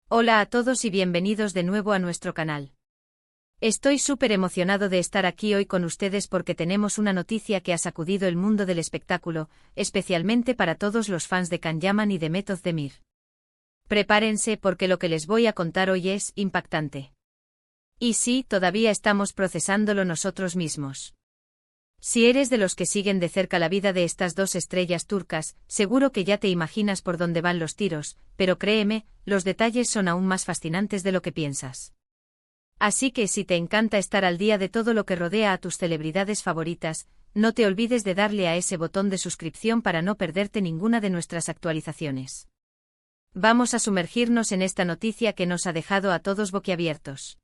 Hola a todos y bienvenidos de nuevo a nuestro canal. Estoy súper emocionado de estar aquí hoy con ustedes porque tenemos una noticia que ha sacudido el mundo del espectáculo, especialmente para todos los fans de Can Yaman y de Method of the Mir. Prepárense porque lo que les voy a contar hoy es impactante. Y sí, todavía estamos procesándolo nosotros mismos. Si eres de los que siguen de cerca la vida de estas dos estrellas turcas, seguro que ya te imaginas por dónde van los tiros, pero créeme, los detalles son aún más fascinantes de lo que piensas. Así que si te encanta estar al día de todo lo que rodea a tus celebridades favoritas, no te olvides de darle a ese botón de suscripción para no perderte ninguna de nuestras actualizaciones. Vamos a sumergirnos en esta noticia que nos ha dejado a todos boquiabiertos.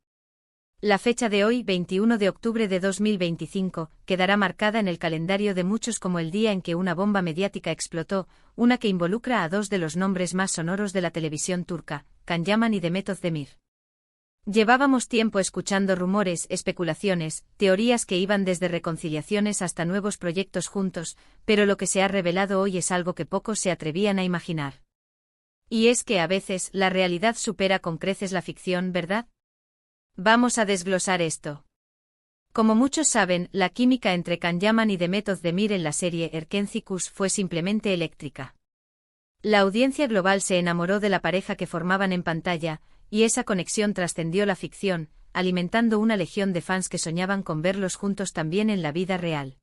La fecha de hoy, 21 de octubre de 2025, quedará marcada en el calendario de muchos como el día en que una bomba mediática explotó, una que involucra a dos de los nombres más sonoros de la televisión turca, Can Yaman y Method of the Mir. Llevábamos tiempo escuchando rumores, especulaciones, teorías que iban desde reconciliaciones hasta nuevos proyectos juntos, pero lo que se ha revelado hoy es algo que pocos se atrevían a imaginar. Y es que a veces la realidad supera con creces la ficción, ¿verdad? Vamos a desglosar esto. Como muchos saben, la química entre Can Yaman y Method of the Mir en la serie Erkenci fue simplemente eléctrica. La audiencia global se enamoró de la pareja que formaban en pantalla, y esa conexión trascendió la ficción, alimentando una legión de fans que soñaban con verlos juntos también en la vida real.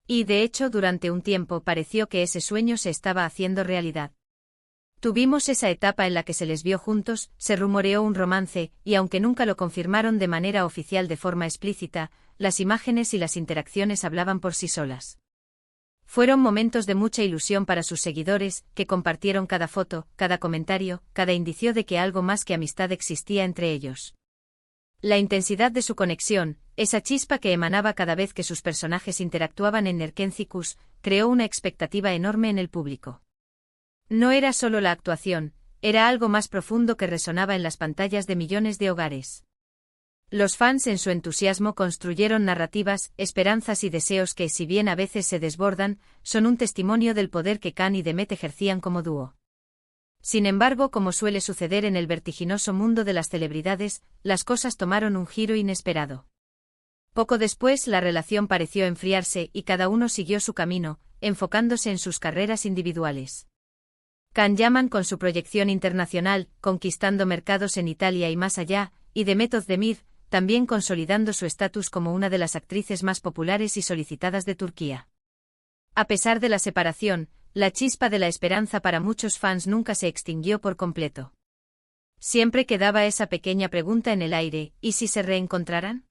Y de hecho, durante un tiempo pareció que ese sueño se estaba haciendo realidad. Tuvimos esa etapa en la que se les vio juntos, se rumoreó un romance, y aunque nunca lo confirmaron de manera oficial de forma explícita, las imágenes y las interacciones hablaban por sí solas. Fueron momentos de mucha ilusión para sus seguidores, que compartieron cada foto, cada comentario, cada indicio de que algo más que amistad existía entre ellos. La intensidad de su conexión, esa chispa que emanaba cada vez que sus personajes interactuaban en Erkenci, creó una expectativa enorme en el público. No era solo la actuación, era algo más profundo que resonaba en las pantallas de millones de hogares. Los fans en su entusiasmo construyeron narrativas, esperanzas y deseos que, si bien a veces se desbordan, son un testimonio del poder que Can y Method ejercían como dúo. Sin embargo, como suele suceder en el vertiginoso mundo de las celebridades, las cosas tomaron un giro inesperado. Poco después la relación pareció enfriarse y cada uno siguió su camino, enfocándose en sus carreras individuales. Can Yaman con su proyección internacional, conquistando mercados en Italia y más allá, y Method of the Mir, también consolidando su estatus como una de las actrices más populares y solicitadas de Turquía. A pesar de la separación, la chispa de la esperanza para muchos fans nunca se extinguió por completo. Siempre quedaba esa pequeña pregunta en el aire, ¿y si se reencontraran?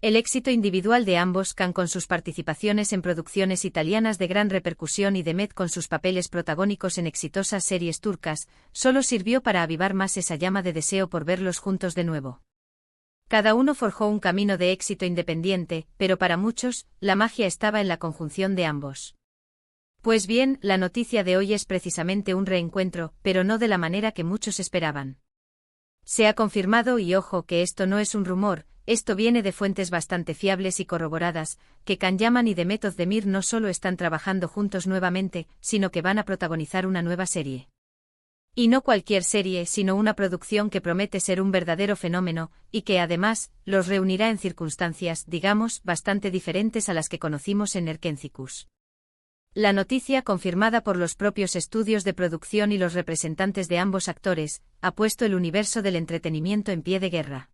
El éxito individual de ambos, Can con sus participaciones en producciones italianas de gran repercusión y Method con sus papeles protagónicos en exitosas series turcas, solo sirvió para avivar más esa llama de deseo por verlos juntos de nuevo. Cada uno forjó un camino de éxito independiente, pero para muchos, la magia estaba en la conjunción de ambos. Pues bien, la noticia de hoy es precisamente un reencuentro, pero no de la manera que muchos esperaban. Se ha confirmado, y ojo que esto no es un rumor, esto viene de fuentes bastante fiables y corroboradas, que Can Yaman y Method of the Mir no solo están trabajando juntos nuevamente, sino que van a protagonizar una nueva serie. Y no cualquier serie, sino una producción que promete ser un verdadero fenómeno, y que además, los reunirá en circunstancias, digamos, bastante diferentes a las que conocimos en Erkenci. La noticia, confirmada por los propios estudios de producción y los representantes de ambos actores, ha puesto el universo del entretenimiento en pie de guerra.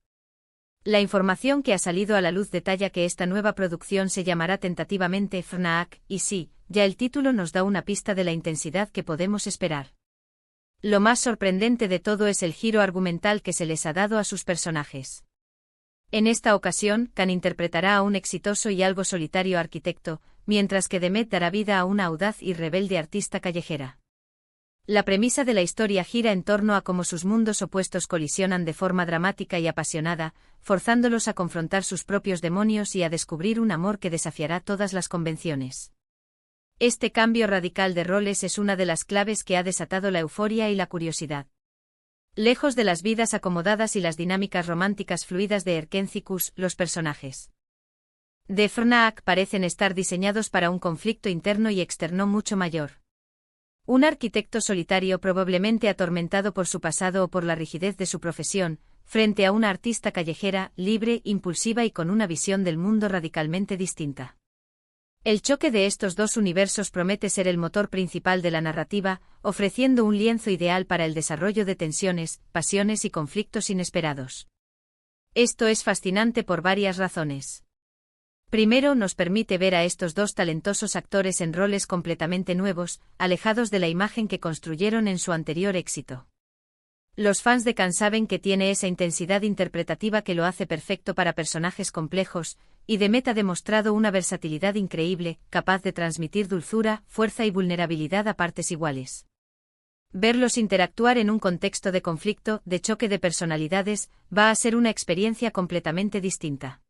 La información que ha salido a la luz detalla que esta nueva producción se llamará tentativamente Fnac, y sí, ya el título nos da una pista de la intensidad que podemos esperar. Lo más sorprendente de todo es el giro argumental que se les ha dado a sus personajes. En esta ocasión, Can interpretará a un exitoso y algo solitario arquitecto, mientras que Method dará vida a una audaz y rebelde artista callejera. La premisa de la historia gira en torno a cómo sus mundos opuestos colisionan de forma dramática y apasionada, forzándolos a confrontar sus propios demonios y a descubrir un amor que desafiará todas las convenciones. Este cambio radical de roles es una de las claves que ha desatado la euforia y la curiosidad. Lejos de las vidas acomodadas y las dinámicas románticas fluidas de Erkenci, los personajes de Fnac parecen estar diseñados para un conflicto interno y externo mucho mayor. Un arquitecto solitario probablemente atormentado por su pasado o por la rigidez de su profesión, frente a una artista callejera, libre, impulsiva y con una visión del mundo radicalmente distinta. El choque de estos dos universos promete ser el motor principal de la narrativa, ofreciendo un lienzo ideal para el desarrollo de tensiones, pasiones y conflictos inesperados. Esto es fascinante por varias razones. Primero, nos permite ver a estos dos talentosos actores en roles completamente nuevos, alejados de la imagen que construyeron en su anterior éxito. Los fans de Khan saben que tiene esa intensidad interpretativa que lo hace perfecto para personajes complejos, y Demet ha demostrado una versatilidad increíble, capaz de transmitir dulzura, fuerza y vulnerabilidad a partes iguales. Verlos interactuar en un contexto de conflicto, de choque de personalidades, va a ser una experiencia completamente distinta.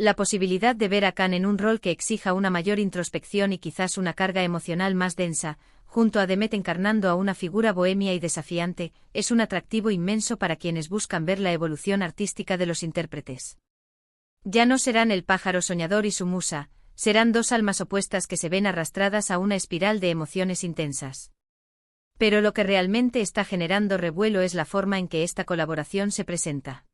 La posibilidad de ver a Khan en un rol que exija una mayor introspección y quizás una carga emocional más densa, junto a Demet encarnando a una figura bohemia y desafiante, es un atractivo inmenso para quienes buscan ver la evolución artística de los intérpretes. Ya no serán el pájaro soñador y su musa, serán dos almas opuestas que se ven arrastradas a una espiral de emociones intensas. Pero lo que realmente está generando revuelo es la forma en que esta colaboración se presenta.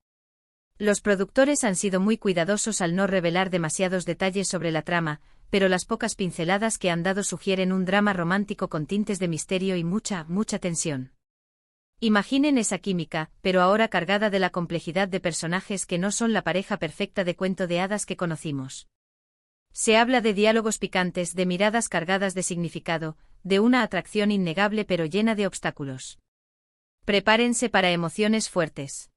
Los productores han sido muy cuidadosos al no revelar demasiados detalles sobre la trama, pero las pocas pinceladas que han dado sugieren un drama romántico con tintes de misterio y mucha tensión. Imaginen esa química, pero ahora cargada de la complejidad de personajes que no son la pareja perfecta de cuento de hadas que conocimos. Se habla de diálogos picantes, de miradas cargadas de significado, de una atracción innegable pero llena de obstáculos. Prepárense para emociones fuertes.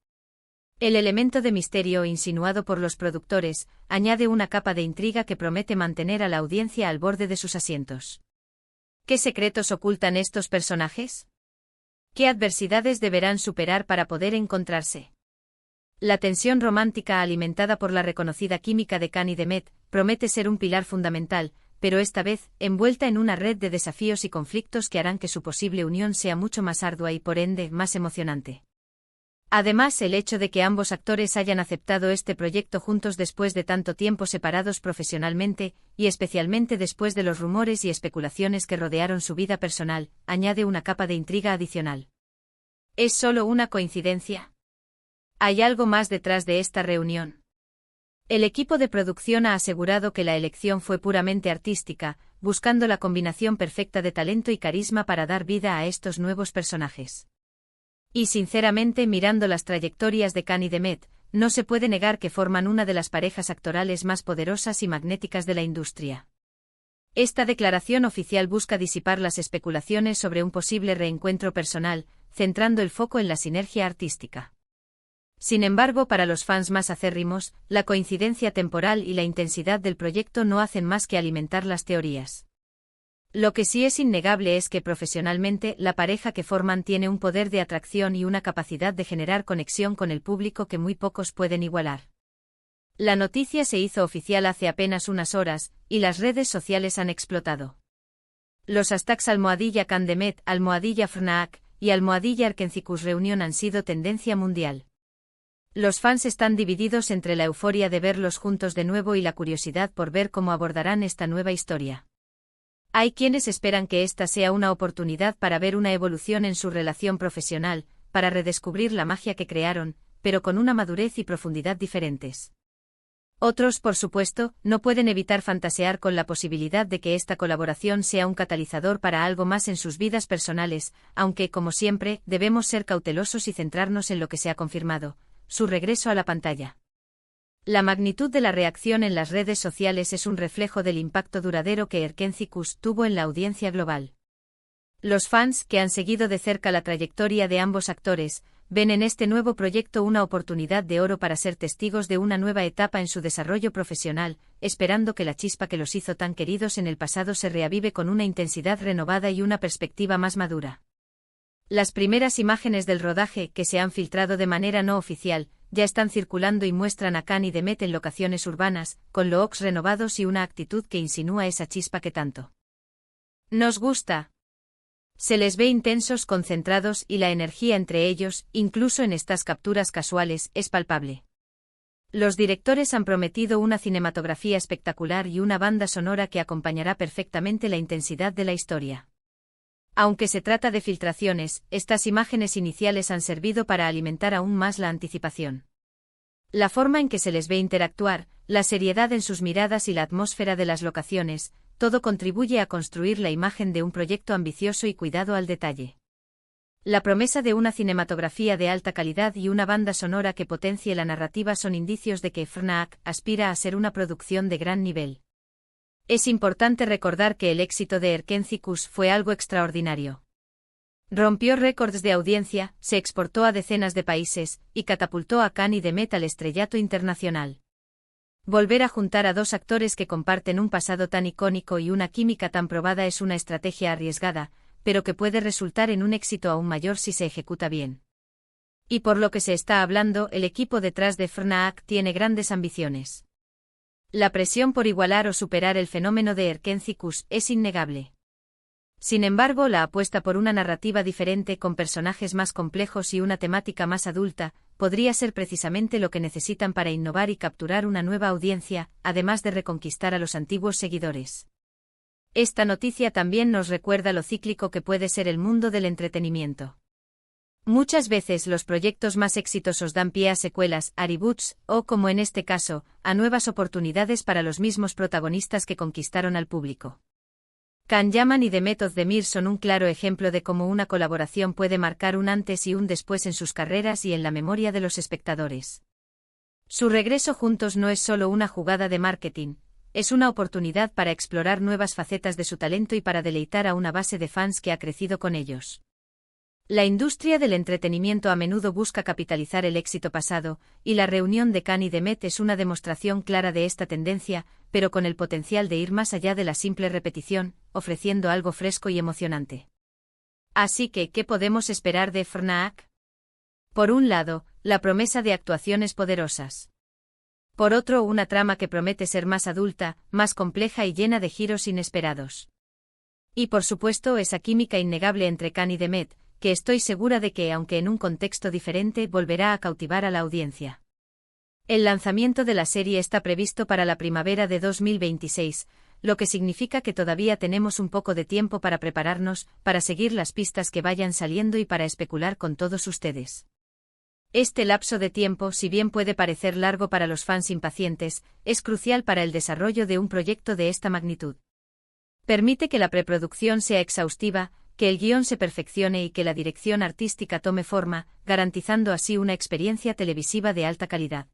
El elemento de misterio insinuado por los productores añade una capa de intriga que promete mantener a la audiencia al borde de sus asientos. ¿Qué secretos ocultan estos personajes? ¿Qué adversidades deberán superar para poder encontrarse? La tensión romántica alimentada por la reconocida química de Khan y Demet promete ser un pilar fundamental, pero esta vez envuelta en una red de desafíos y conflictos que harán que su posible unión sea mucho más ardua y por ende más emocionante. Además, el hecho de que ambos actores hayan aceptado este proyecto juntos después de tanto tiempo separados profesionalmente, y especialmente después de los rumores y especulaciones que rodearon su vida personal, añade una capa de intriga adicional. ¿Es solo una coincidencia? ¿Hay algo más detrás de esta reunión? El equipo de producción ha asegurado que la elección fue puramente artística, buscando la combinación perfecta de talento y carisma para dar vida a estos nuevos personajes. Y sinceramente, mirando las trayectorias de Khan y Demet, no se puede negar que forman una de las parejas actorales más poderosas y magnéticas de la industria. Esta declaración oficial busca disipar las especulaciones sobre un posible reencuentro personal, centrando el foco en la sinergia artística. Sin embargo, para los fans más acérrimos, la coincidencia temporal y la intensidad del proyecto no hacen más que alimentar las teorías. Lo que sí es innegable es que profesionalmente la pareja que forman tiene un poder de atracción y una capacidad de generar conexión con el público que muy pocos pueden igualar. La noticia se hizo oficial hace apenas unas horas, y las redes sociales han explotado. Los hashtags #KhanDemet, #Fnac y #Arkencicus Reunion han sido tendencia mundial. Los fans están divididos entre la euforia de verlos juntos de nuevo y la curiosidad por ver cómo abordarán esta nueva historia. Hay quienes esperan que esta sea una oportunidad para ver una evolución en su relación profesional, para redescubrir la magia que crearon, pero con una madurez y profundidad diferentes. Otros, por supuesto, no pueden evitar fantasear con la posibilidad de que esta colaboración sea un catalizador para algo más en sus vidas personales, aunque, como siempre, debemos ser cautelosos y centrarnos en lo que se ha confirmado: su regreso a la pantalla. La magnitud de la reacción en las redes sociales es un reflejo del impacto duradero que Erkencicus tuvo en la audiencia global. Los fans, que han seguido de cerca la trayectoria de ambos actores, ven en este nuevo proyecto una oportunidad de oro para ser testigos de una nueva etapa en su desarrollo profesional, esperando que la chispa que los hizo tan queridos en el pasado se reavive con una intensidad renovada y una perspectiva más madura. Las primeras imágenes del rodaje, que se han filtrado de manera no oficial, ya están circulando y muestran a Khan y Demet en locaciones urbanas, con looks renovados y una actitud que insinúa esa chispa que tanto nos gusta. Se les ve intensos, concentrados, y la energía entre ellos, incluso en estas capturas casuales, es palpable. Los directores han prometido una cinematografía espectacular y una banda sonora que acompañará perfectamente la intensidad de la historia. Aunque se trata de filtraciones, estas imágenes iniciales han servido para alimentar aún más la anticipación. La forma en que se les ve interactuar, la seriedad en sus miradas y la atmósfera de las locaciones, todo contribuye a construir la imagen de un proyecto ambicioso y cuidado al detalle. La promesa de una cinematografía de alta calidad y una banda sonora que potencie la narrativa son indicios de que FNAC aspira a ser una producción de gran nivel. Es importante recordar que el éxito de Erkencicus fue algo extraordinario. Rompió récords de audiencia, se exportó a decenas de países, y catapultó a Kani Demet al estrellato internacional. Volver a juntar a dos actores que comparten un pasado tan icónico y una química tan probada es una estrategia arriesgada, pero que puede resultar en un éxito aún mayor si se ejecuta bien. Y por lo que se está hablando, el equipo detrás de FNAC tiene grandes ambiciones. La presión por igualar o superar el fenómeno de Erkencicus es innegable. Sin embargo, la apuesta por una narrativa diferente con personajes más complejos y una temática más adulta, podría ser precisamente lo que necesitan para innovar y capturar una nueva audiencia, además de reconquistar a los antiguos seguidores. Esta noticia también nos recuerda lo cíclico que puede ser el mundo del entretenimiento. Muchas veces los proyectos más exitosos dan pie a secuelas, a reboots, o, como en este caso, a nuevas oportunidades para los mismos protagonistas que conquistaron al público. Can Yaman y Demet Özdemir son un claro ejemplo de cómo una colaboración puede marcar un antes y un después en sus carreras y en la memoria de los espectadores. Su regreso juntos no es solo una jugada de marketing, es una oportunidad para explorar nuevas facetas de su talento y para deleitar a una base de fans que ha crecido con ellos. La industria del entretenimiento a menudo busca capitalizar el éxito pasado, y la reunión de Can y Demet es una demostración clara de esta tendencia, pero con el potencial de ir más allá de la simple repetición, ofreciendo algo fresco y emocionante. Así que, ¿qué podemos esperar de FNAC? Por un lado, la promesa de actuaciones poderosas. Por otro, una trama que promete ser más adulta, más compleja y llena de giros inesperados. Y por supuesto, esa química innegable entre Can y Demet, que estoy segura de que, aunque en un contexto diferente, volverá a cautivar a la audiencia. El lanzamiento de la serie está previsto para la primavera de 2026, lo que significa que todavía tenemos un poco de tiempo para prepararnos, para seguir las pistas que vayan saliendo y para especular con todos ustedes. Este lapso de tiempo, si bien puede parecer largo para los fans impacientes, es crucial para el desarrollo de un proyecto de esta magnitud. Permite que la preproducción sea exhaustiva, que el guión se perfeccione y que la dirección artística tome forma, garantizando así una experiencia televisiva de alta calidad.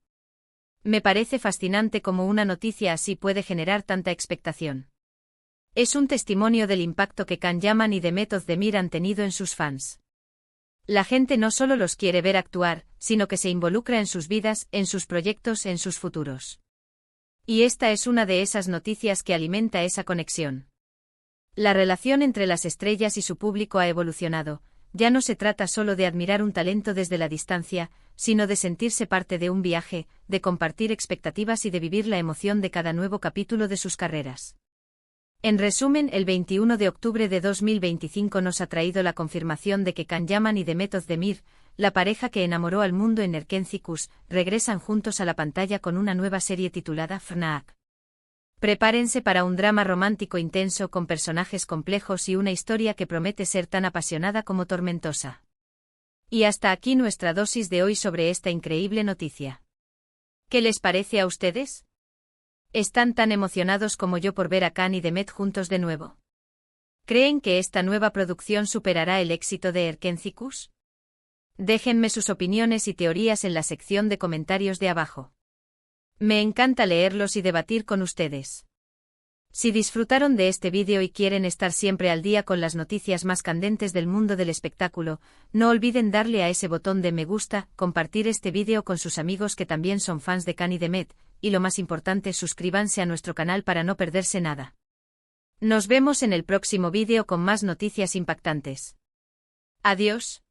Me parece fascinante cómo una noticia así puede generar tanta expectación. Es un testimonio del impacto que Can Yaman y Demet Özdemir han tenido en sus fans. La gente no solo los quiere ver actuar, sino que se involucra en sus vidas, en sus proyectos, en sus futuros. Y esta es una de esas noticias que alimenta esa conexión. La relación entre las estrellas y su público ha evolucionado, ya no se trata solo de admirar un talento desde la distancia, sino de sentirse parte de un viaje, de compartir expectativas y de vivir la emoción de cada nuevo capítulo de sus carreras. En resumen, el 21 de octubre de 2025 nos ha traído la confirmación de que Can Yaman y Demet Özdemir, la pareja que enamoró al mundo en Erkencicus, regresan juntos a la pantalla con una nueva serie titulada FNAC. Prepárense para un drama romántico intenso con personajes complejos y una historia que promete ser tan apasionada como tormentosa. Y hasta aquí nuestra dosis de hoy sobre esta increíble noticia. ¿Qué les parece a ustedes? ¿Están tan emocionados como yo por ver a Can y Demet juntos de nuevo? ¿Creen que esta nueva producción superará el éxito de Erkencicus? Déjenme sus opiniones y teorías en la sección de comentarios de abajo. Me encanta leerlos y debatir con ustedes. Si disfrutaron de este vídeo y quieren estar siempre al día con las noticias más candentes del mundo del espectáculo, no olviden darle a ese botón de me gusta, compartir este vídeo con sus amigos que también son fans de Can y Demet, y lo más importante, suscríbanse a nuestro canal para no perderse nada. Nos vemos en el próximo vídeo con más noticias impactantes. Adiós.